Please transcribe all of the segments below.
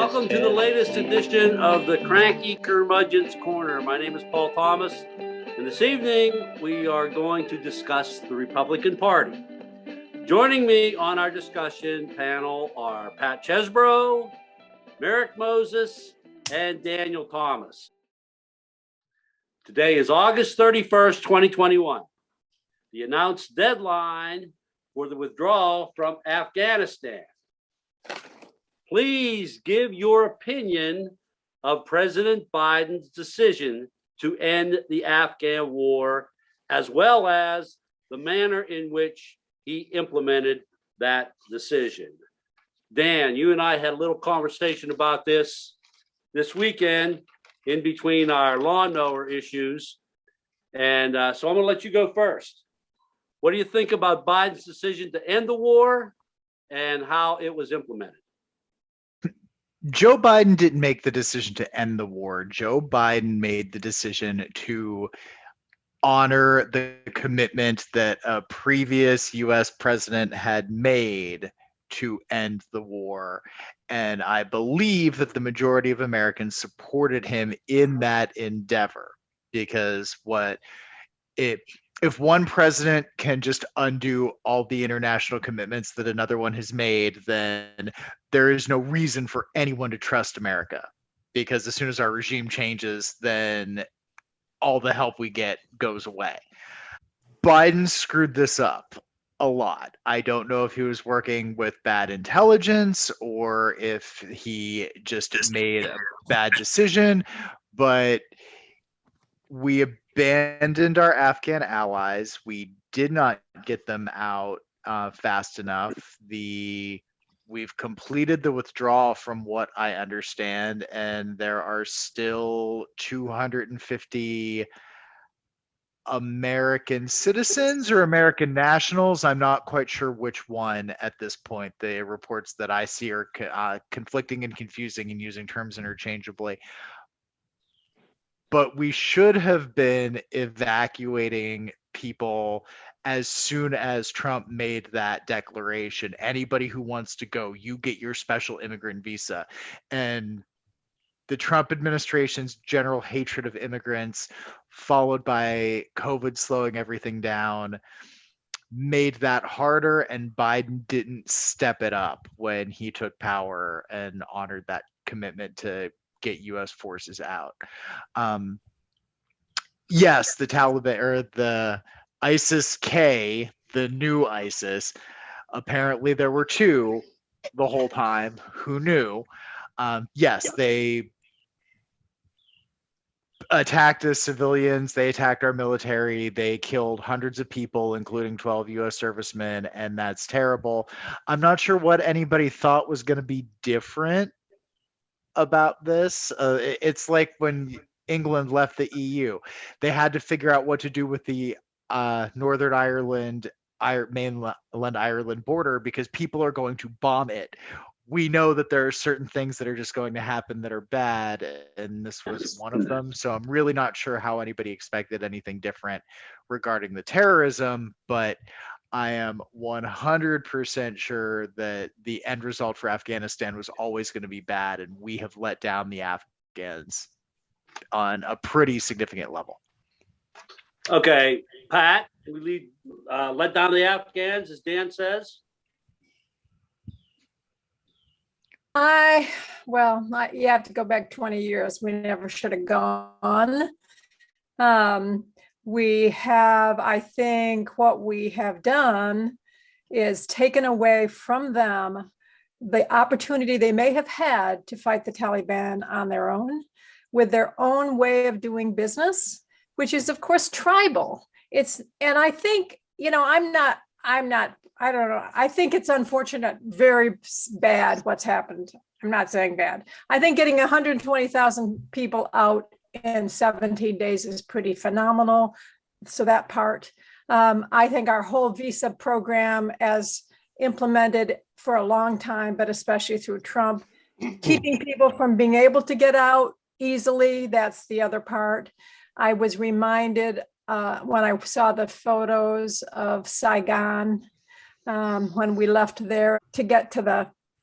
Welcome to the latest edition of the Cranky Curmudgeon's Corner. My name is Paul Thomas, and this evening we are going to discuss the Republican Party. Joining me on our discussion panel are Pat Chesbrough, Merrick Moses, and Daniel Thomas. Today is August 31st, 2021. The announced deadline for the withdrawal from Afghanistan. Please give your opinion of President Biden's decision to end the Afghan war, as well as the manner in which he implemented that decision. Dan, you and I had a little conversation about this weekend in between our lawnmower issues. And so I'm going to let you go first. What do you think about Biden's decision to end the war and how it was implemented? Joe Biden didn't make the decision to end the war. Joe Biden made the decision to honor the commitment that a previous U.S. president had made to end the war. And I believe that the majority of Americans supported him in that endeavor, because if one president can just undo all the international commitments that another one has made, then there is no reason for anyone to trust America, because as soon as our regime changes, then all the help we get goes away. Biden screwed this up a lot. I don't know if he was working with bad intelligence or if he just made a bad decision, but we abandoned our Afghan allies. We did not get them out fast enough. We've completed the withdrawal from what I understand, and there are still 250 American citizens or American nationals. I'm not quite sure which one at this point. The reports that I see are conflicting and confusing and using terms interchangeably. But we should have been evacuating people as soon as Trump made that declaration. Anybody who wants to go, you get your special immigrant visa. And the Trump administration's general hatred of immigrants, followed by COVID slowing everything down, made that harder, and Biden didn't step it up when he took power and honored that commitment to get U.S. forces out. Yes, the Taliban, or the ISIS-K, the new ISIS, apparently there were two the whole time. Who knew? Yes, they attacked us civilians, they attacked our military, they killed hundreds of people, including 12 U.S. servicemen, and that's terrible. I'm not sure what anybody thought was going to be different about this. It's like when England left the EU. They had to figure out what to do with the Northern Ireland, mainland Ireland border, because people are going to bomb it. We know that there are certain things that are just going to happen that are bad, and this was one of them. So I'm really not sure how anybody expected anything different regarding the terrorism, but I am 100% sure that the end result for Afghanistan was always going to be bad, and we have let down the Afghans on a pretty significant level. Okay, Pat, we let down the Afghans, as Dan says? You have to go back 20 years. We never should have gone. I think what we have done is taken away from them the opportunity they may have had to fight the Taliban on their own, with their own way of doing business, which is, of course, tribal. And I think, I don't know. I think it's unfortunate, very bad what's happened. I'm not saying bad. I think getting 120,000 people out in 17 days is pretty phenomenal. So that part, I think our whole visa program, as implemented for a long time, but especially through Trump, keeping people from being able to get out easily, that's the other part. I was reminded when I saw the photos of Saigon, when we left there to get to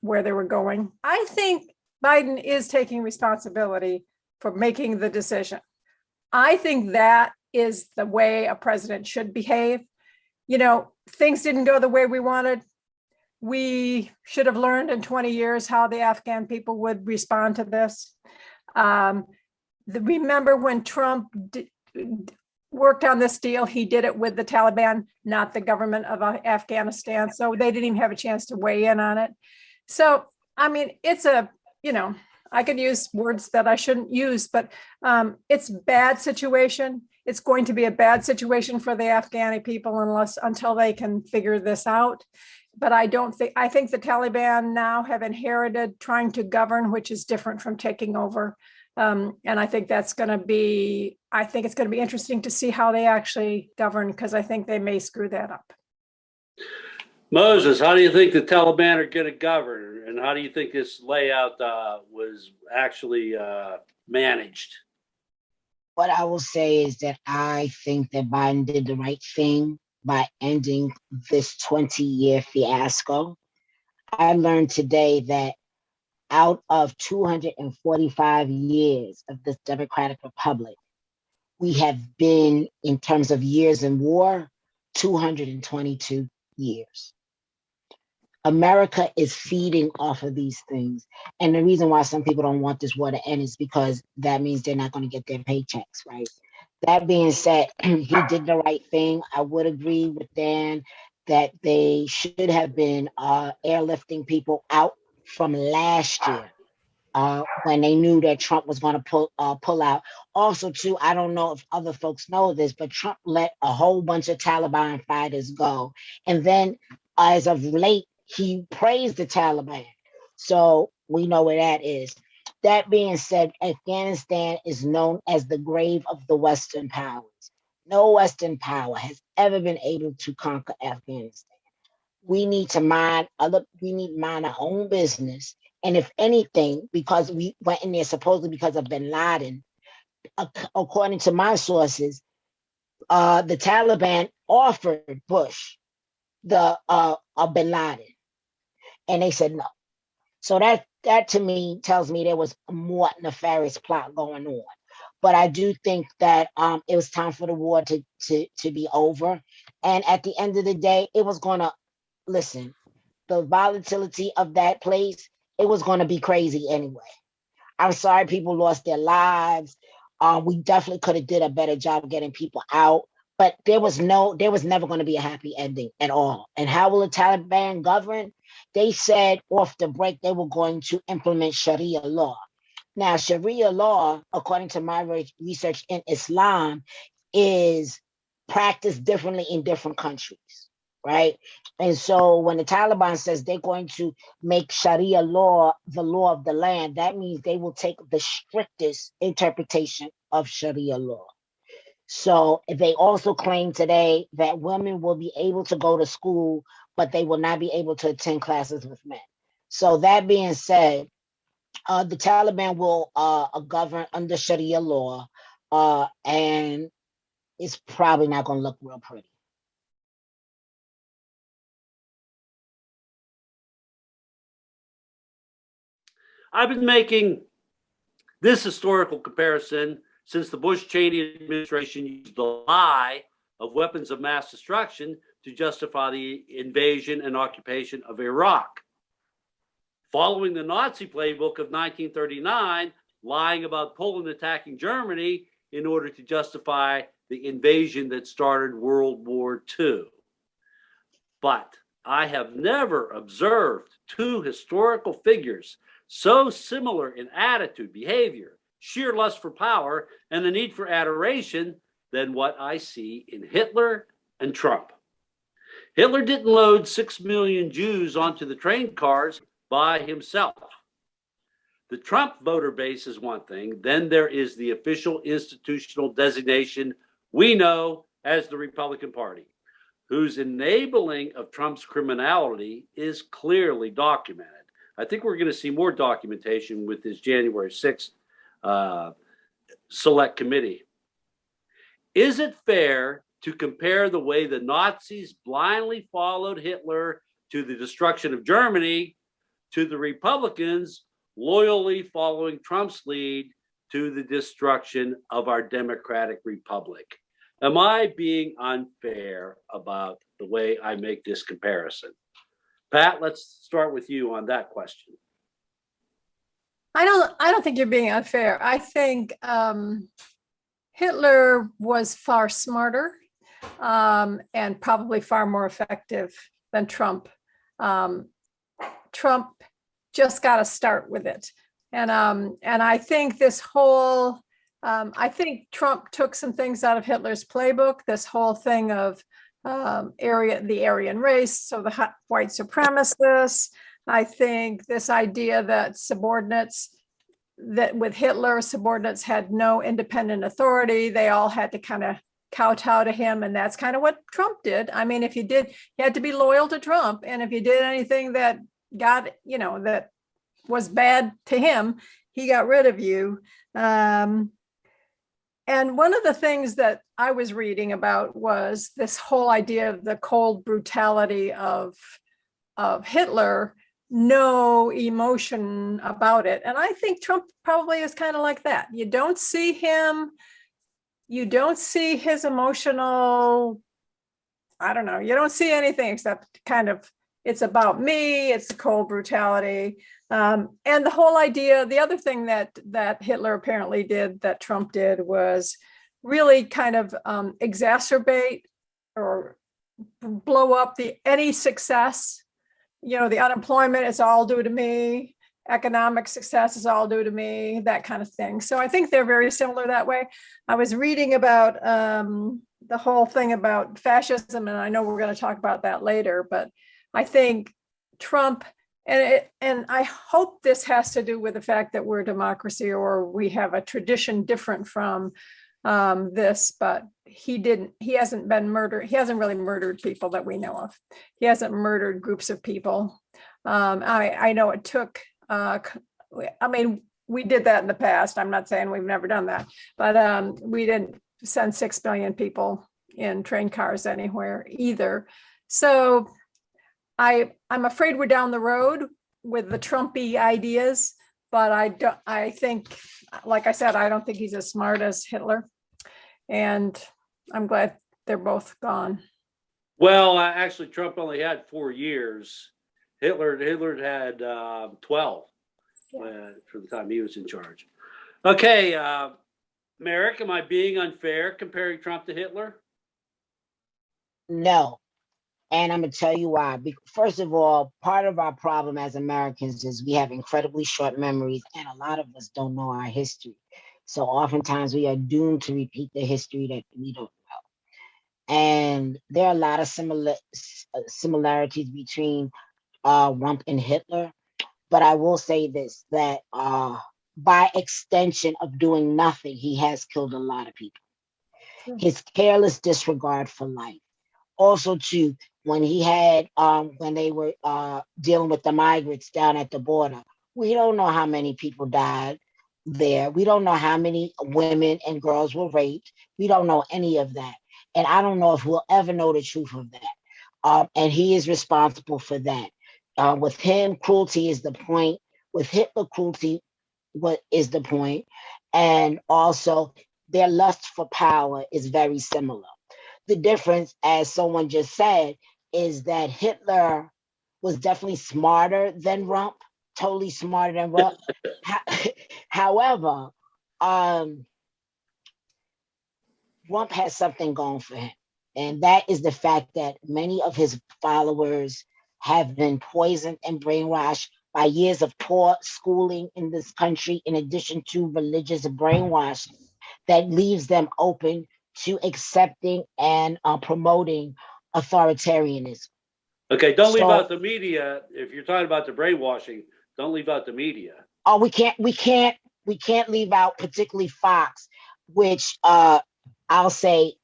where they were going. I think Biden is taking responsibility for making the decision. I think that is the way a president should behave. You know, things didn't go the way we wanted. We should have learned in 20 years how the Afghan people would respond to this. Remember when Trump worked on this deal, he did it with the Taliban, not the government of Afghanistan. So they didn't even have a chance to weigh in on it. So, I mean, it's a, you know, I could use words that I shouldn't use, but it's a bad situation. It's going to be a bad situation for the Afghani people until they can figure this out. But I think the Taliban now have inherited trying to govern, which is different from taking over. And I think it's going to be interesting to see how they actually govern, because I think they may screw that up. Moses, how do you think the Taliban are going to govern? And how do you think this layout was actually managed? What I will say is that I think that Biden did the right thing by ending this 20-year fiasco. I learned today that out of 245 years of this Democratic Republic, we have been, in terms of years in war, 222 years. America is feeding off of these things. And the reason why some people don't want this war to end is because that means they're not going to get their paychecks, right? That being said, he did the right thing. I would agree with Dan that they should have been airlifting people out from last year when they knew that Trump was going to pull out. Also, too, I don't know if other folks know this, but Trump let a whole bunch of Taliban fighters go. And then as of late, he praised the Taliban. So we know where that is. That being said, Afghanistan is known as the grave of the Western powers. No Western power has ever been able to conquer Afghanistan. We need to mind our own business. And if anything, because we went in there supposedly because of bin Laden, according to my sources, the Taliban offered Bush the bin Laden, and they said no. So that to me tells me there was a more nefarious plot going on. But I do think that it was time for the war to be over. And at the end of the day, it was going to, listen, the volatility of that place, it was going to be crazy anyway. I'm sorry people lost their lives. We definitely could have did a better job getting people out. But there was never going to be a happy ending at all. And how will the Taliban govern? They said off the break they were going to implement Sharia law. Now, Sharia law, according to my research in Islam, is practiced differently in different countries, right? And so when the Taliban says they're going to make Sharia law the law of the land, that means they will take the strictest interpretation of Sharia law. So they also claim today that women will be able to go to school, but they will not be able to attend classes with men. So that being said, the Taliban will govern under Sharia law, and it's probably not going to look real pretty. I've been making this historical comparison since the Bush-Cheney administration used the lie of weapons of mass destruction to justify the invasion and occupation of Iraq. Following the Nazi playbook of 1939, lying about Poland attacking Germany in order to justify the invasion that started World War II. But I have never observed two historical figures so similar in attitude, behavior, sheer lust for power, and the need for adoration than what I see in Hitler and Trump. Hitler didn't load 6 million Jews onto the train cars by himself. The Trump voter base is one thing. Then there is the official institutional designation we know as the Republican Party, whose enabling of Trump's criminality is clearly documented. I think we're going to see more documentation with this January 6th select committee. Is it fair to compare the way the Nazis blindly followed Hitler to the destruction of Germany to the Republicans loyally following Trump's lead to the destruction of our democratic republic. Am I being unfair about the way I make this comparison? Pat, let's start with you on that question. I don't think you're being unfair. I think Hitler was far smarter and probably far more effective than Trump. Trump just got to start with it, and I think this whole I think Trump took some things out of Hitler's playbook. This whole thing of the Aryan race, so the white supremacists. I think this idea that with Hitler, subordinates had no independent authority. They all had to kind of kowtow to him. And that's kind of what Trump did. I mean, if you had to be loyal to Trump. And if you did anything that that was bad to him, he got rid of you. And one of the things that I was reading about was this whole idea of the cold brutality of Hitler, no emotion about it. And I think Trump probably is kind of like that. You don't see his emotional, I don't know, you don't see anything except kind of, it's about me, it's the cold brutality. And the whole idea, the other thing that Hitler apparently did, that Trump did, was really kind of exacerbate or blow up any success. The unemployment is all due to me. Economic success is all due to me, that kind of thing. So I think they're very similar that way. I was reading about the whole thing about fascism, and I know we're going to talk about that later, but I think Trump, and I hope this has to do with the fact that we're a democracy or we have a tradition different from this, but he hasn't really murdered people that we know of. He hasn't murdered groups of people. I know it took, we did that in the past. I'm not saying we've never done that, but we didn't send 6 billion people in train cars anywhere either. So I'm afraid we're down the road with the Trumpy ideas, but I think, like I said, I don't think he's as smart as Hitler. And I'm glad they're both gone. Well, actually, Trump only had 4 years. Hitler had 12 for the time he was in charge. Okay, Merrick, am I being unfair comparing Trump to Hitler? No. And I'm going to tell you why. First of all, part of our problem as Americans is we have incredibly short memories, and a lot of us don't know our history. So oftentimes we are doomed to repeat the history that we don't know. And there are a lot of similarities between Trump and Hitler. But I will say this, that by extension of doing nothing, he has killed a lot of people. Sure. His careless disregard for life. Also, too, when he had, when they were dealing with the migrants down at the border, we don't know how many people died there. We don't know how many women and girls were raped. We don't know any of that. And I don't know if we'll ever know the truth of that. And he is responsible for that. With him, cruelty is the point. With Hitler, cruelty is the point. And also, their lust for power is very similar. The difference, as someone just said, is that Hitler was definitely smarter than Trump, totally smarter than Trump. However, Trump has something going for him, and that is the fact that many of his followers have been poisoned and brainwashed by years of poor schooling in this country, in addition to religious brainwashing that leaves them open to accepting and promoting authoritarianism. Okay, don't leave out the media. If you're talking about the brainwashing, don't leave out the media. Oh, we can't leave out particularly Fox, which I'll say,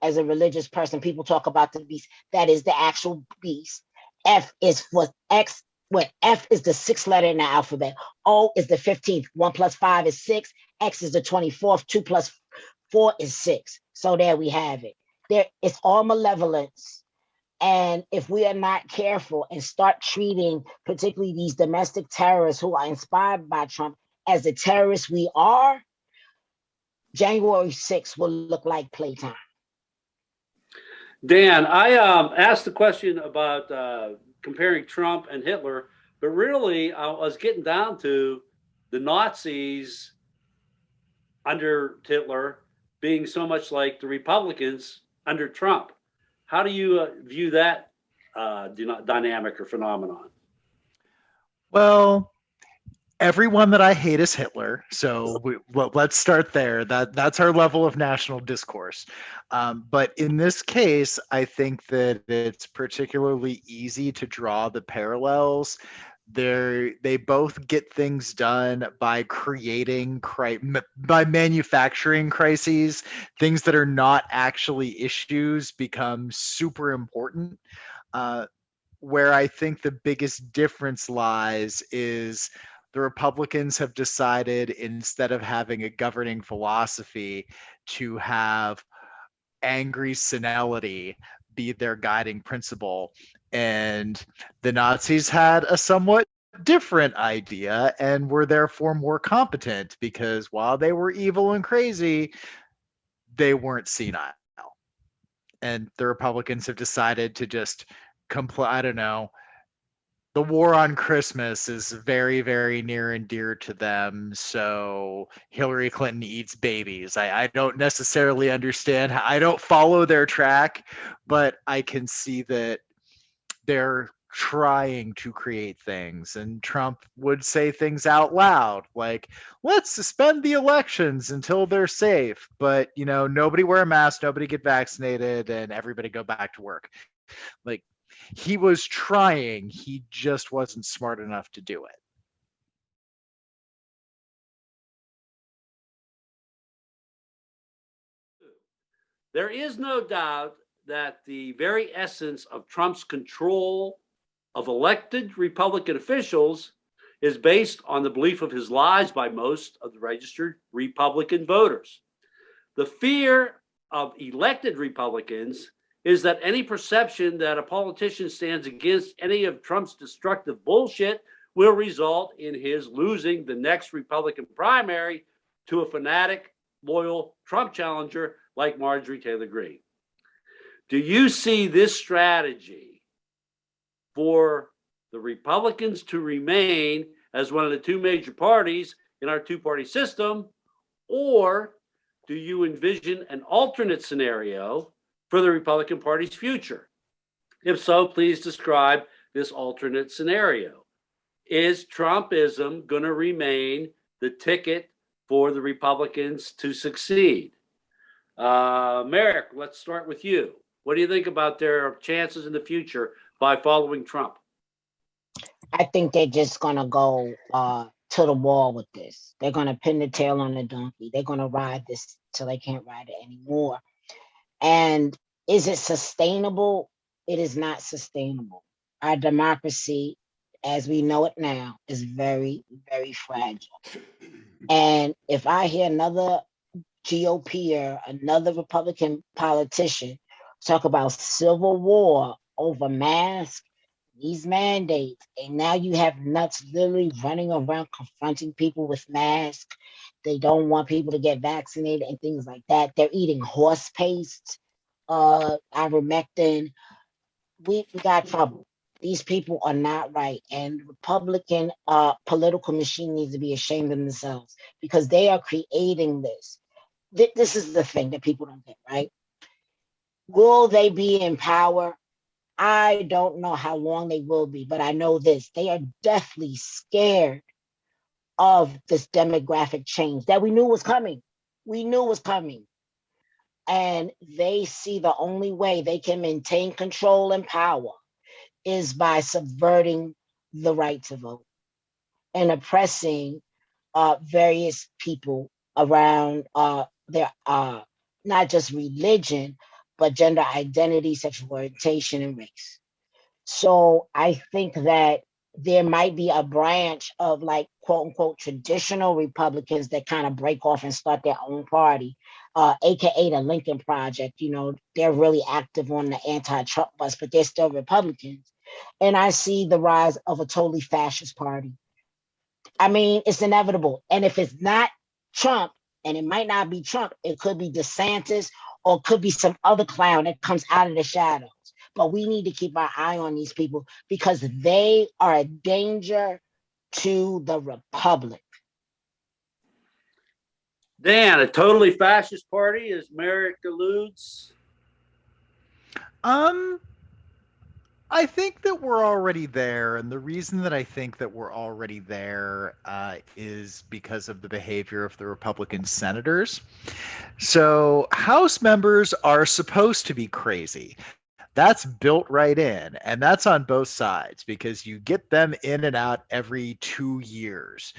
as a religious person, people talk about the beast. That is the actual beast. F is for X. When F is the 6th letter in the alphabet. O is the 15th. 1 + 5 is 6. X is the 24th. 2 + 4 is 6. So there we have it. It's all malevolence. And if we are not careful and start treating particularly these domestic terrorists who are inspired by Trump as the terrorists we are, January 6th will look like playtime. Dan, I asked the question about comparing Trump and Hitler, but really I was getting down to the Nazis under Hitler being so much like the Republicans under Trump. How do you view that dynamic or phenomenon? Well, everyone that I hate is Hitler. So let's start there. That's our level of national discourse. But in this case, I think that it's particularly easy to draw the parallels. They both get things done by by manufacturing crises. Things that are not actually issues become super important. Where I think the biggest difference lies is the Republicans have decided, instead of having a governing philosophy, to have angry senility be their guiding principle. And the Nazis had a somewhat different idea and were therefore more competent, because while they were evil and crazy, they weren't senile. And the Republicans have decided to just I don't know. The war on Christmas is very, very near and dear to them. So Hillary Clinton eats babies. I don't necessarily understand. I don't follow their track, but I can see that they're trying to create things. And Trump would say things out loud like, let's suspend the elections until they're safe. But, nobody wear a mask, nobody get vaccinated, and everybody go back to work. Like, he was trying, he just wasn't smart enough to do it. There is no doubt that the very essence of Trump's control of elected Republican officials is based on the belief of his lies by most of the registered Republican voters. The fear of elected Republicans is that any perception that a politician stands against any of Trump's destructive bullshit will result in his losing the next Republican primary to a fanatic, loyal Trump challenger like Marjorie Taylor Greene. Do you see this strategy for the Republicans to remain as one of the two major parties in our two-party system, or do you envision an alternate scenario for the Republican Party's future? If so, please describe this alternate scenario. Is Trumpism going to remain the ticket for the Republicans to succeed? Merrick, let's start with you. What do you think about their chances in the future by following Trump? I think they're just going to go to the wall with this. They're going to pin the tail on the donkey. They're going to ride this till they can't ride it anymore. And is it sustainable? It is not sustainable. Our democracy, as we know it now, is very, very fragile. And if I hear another GOP or another Republican politician talk about civil war over masks, these mandates, and now you have nuts literally running around confronting people with masks. They don't want people to get vaccinated and things like that. They're eating horse paste, ivermectin. We got trouble. These people are not right. And Republican political machine needs to be ashamed of themselves because they are creating this. This is the thing that people don't get, right? Will they be in power? I don't know how long they will be, but I know this. They are deathly scared of this demographic change that we knew was coming. We knew was coming. And they see the only way they can maintain control and power is by subverting the right to vote and oppressing various people around their not just religion, but gender identity, sexual orientation, and race. So I think that there might be a branch of like quote unquote traditional Republicans that kind of break off and start their own party. AKA the Lincoln Project. You know, they're really active on the anti-Trump bus, but they're still Republicans. And I see the rise of a totally fascist party. I mean, it's inevitable. And if it's not Trump, and it might not be Trump, it could be DeSantis or it could be some other clown that comes out of the shadows. But we need to keep our eye on these people because they are a danger to the republic. Dan, a totally fascist party, as Merrick alludes. I think that we're already there, and the reason that I think that we're already there is because of the behavior of the Republican senators. So House members are supposed to be crazy. That's built right in, and that's on both sides because you get them in and out every 2 years.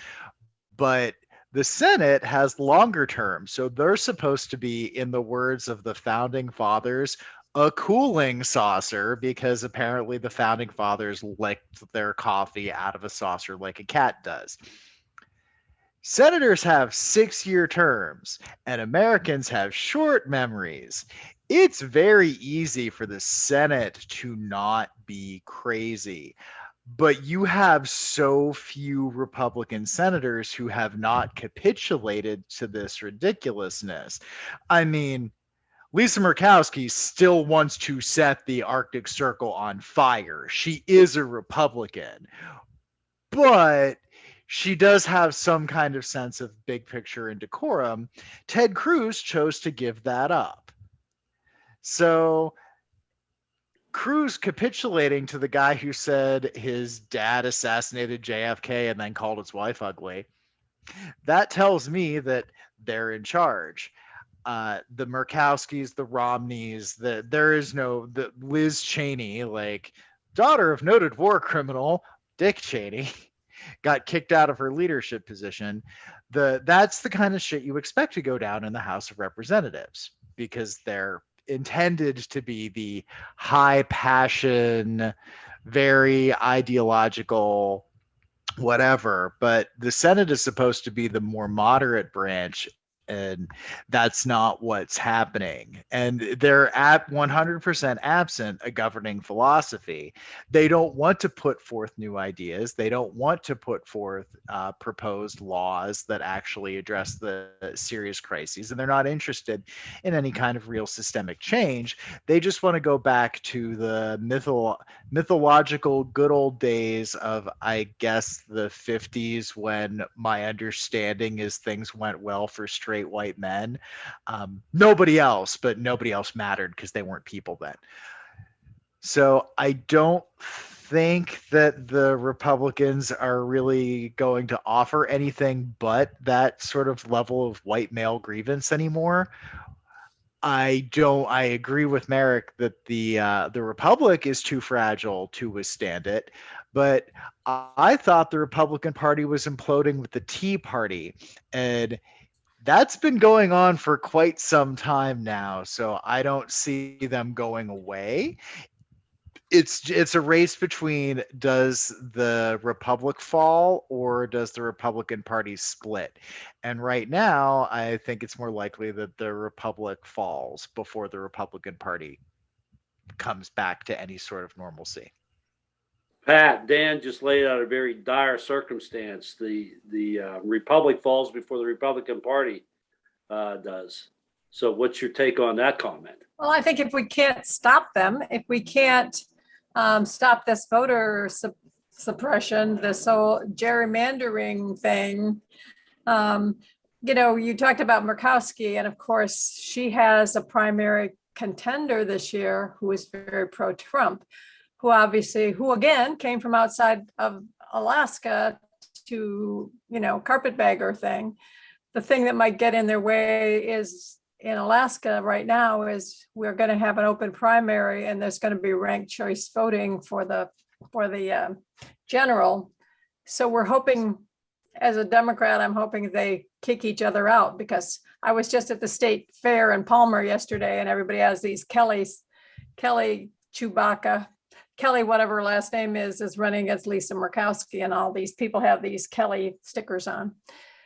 But the Senate has longer terms, so they're supposed to be, in the words of the founding fathers, a cooling saucer, because apparently the founding fathers licked their coffee out of a saucer like a cat does. Senators have 6-year terms, and Americans have short memories. It's very easy for the Senate to not be crazy. But you have so few Republican senators who have not capitulated to this ridiculousness. I mean, Lisa Murkowski still wants to set the Arctic Circle on fire. She is a Republican, but she does have some kind of sense of big picture and decorum. Ted Cruz chose to give that up. So Cruz capitulating to the guy who said his dad assassinated JFK and then called his wife ugly, that tells me that they're in charge. The Murkowskis, the Romneys, there is no the Liz Cheney, like daughter of noted war criminal Dick Cheney, got kicked out of her leadership position. That's the kind of shit you expect to go down in the House of Representatives because they're intended to be the high passion, very ideological, whatever. But the Senate is supposed to be the more moderate branch, and that's not what's happening. And they're at 100% absent a governing philosophy. They don't want to put forth new ideas. They don't want to put forth proposed laws that actually address the serious crises. And they're not interested in any kind of real systemic change. They just want to go back to the mythological good old days of, I guess, the 50s, when my understanding is things went well for straight white men. Nobody else mattered because they weren't people then. So I don't think that the Republicans are really going to offer anything but that sort of level of white male grievance anymore. I agree with Merrick that the Republic is too fragile to withstand it, but I thought the Republican Party was imploding with the Tea Party, and that's been going on for quite some time now, so I don't see them going away. It's a race between, does the Republic fall or does the Republican Party split? And right now, I think it's more likely that the Republic falls before the Republican Party comes back to any sort of normalcy. Pat, Dan just laid out a very dire circumstance. The Republic falls before the Republican Party does. So what's your take on that comment? Well, I think if we can't stop them, if we can't stop this voter suppression, this whole gerrymandering thing, you talked about Murkowski, and of course, she has a primary contender this year who is very pro-Trump, who again came from outside of Alaska to, carpetbagger thing. The thing that might get in their way is, in Alaska right now, is we're going to have an open primary and there's going to be ranked choice voting for the general. So we're hoping, as a Democrat, I'm hoping they kick each other out, because I was just at the state fair in Palmer yesterday and everybody has these Kelly Chewbacca, Kelly, whatever her last name is running against Lisa Murkowski, and all these people have these Kelly stickers on.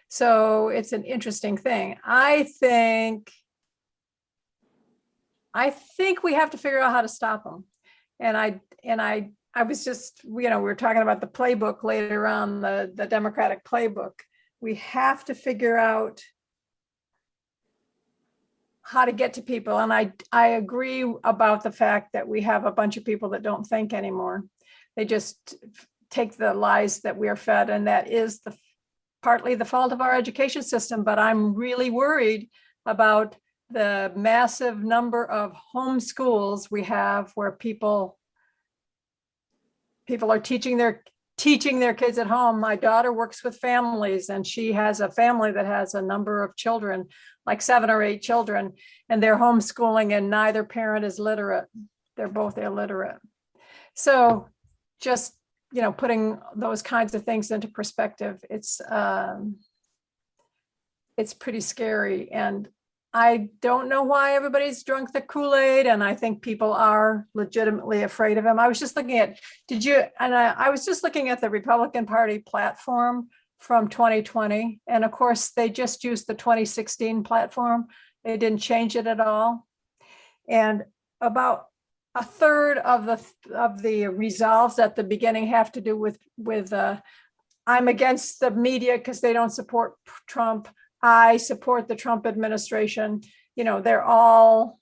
So it's an interesting thing. I think I think we have to figure out how to stop them. And I was just, we were talking about the playbook later on, the Democratic playbook. We have to figure out how to get to people. And I agree about the fact that we have a bunch of people that don't think anymore. They just take the lies that we are fed, and that is partly the fault of our education system. But I'm really worried about the massive number of homeschools we have where people are teaching their kids at home. My daughter works with families, and she has a family that has a number of children, like 7 or 8 children, and they're homeschooling, and neither parent is literate. They're both illiterate. So just, putting those kinds of things into perspective, it's pretty scary. And I don't know why everybody's drunk the Kool-Aid, and I think people are legitimately afraid of him. I was just looking at, I was just looking at the Republican Party platform from 2020. And of course, they just used the 2016 platform. They didn't change it at all. And about a third of the resolves at the beginning have to do with I'm against the media because they don't support Trump. I support the Trump administration. They're all,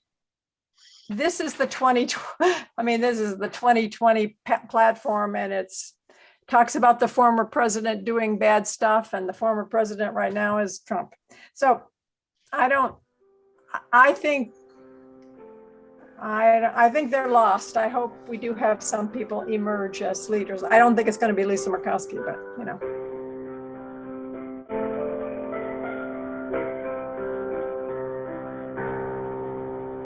this is the 2020 platform, and it's talks about the former president doing bad stuff, and the former president right now is Trump. So I think they're lost. I hope we do have some people emerge as leaders. I don't think it's going to be Lisa Murkowski, but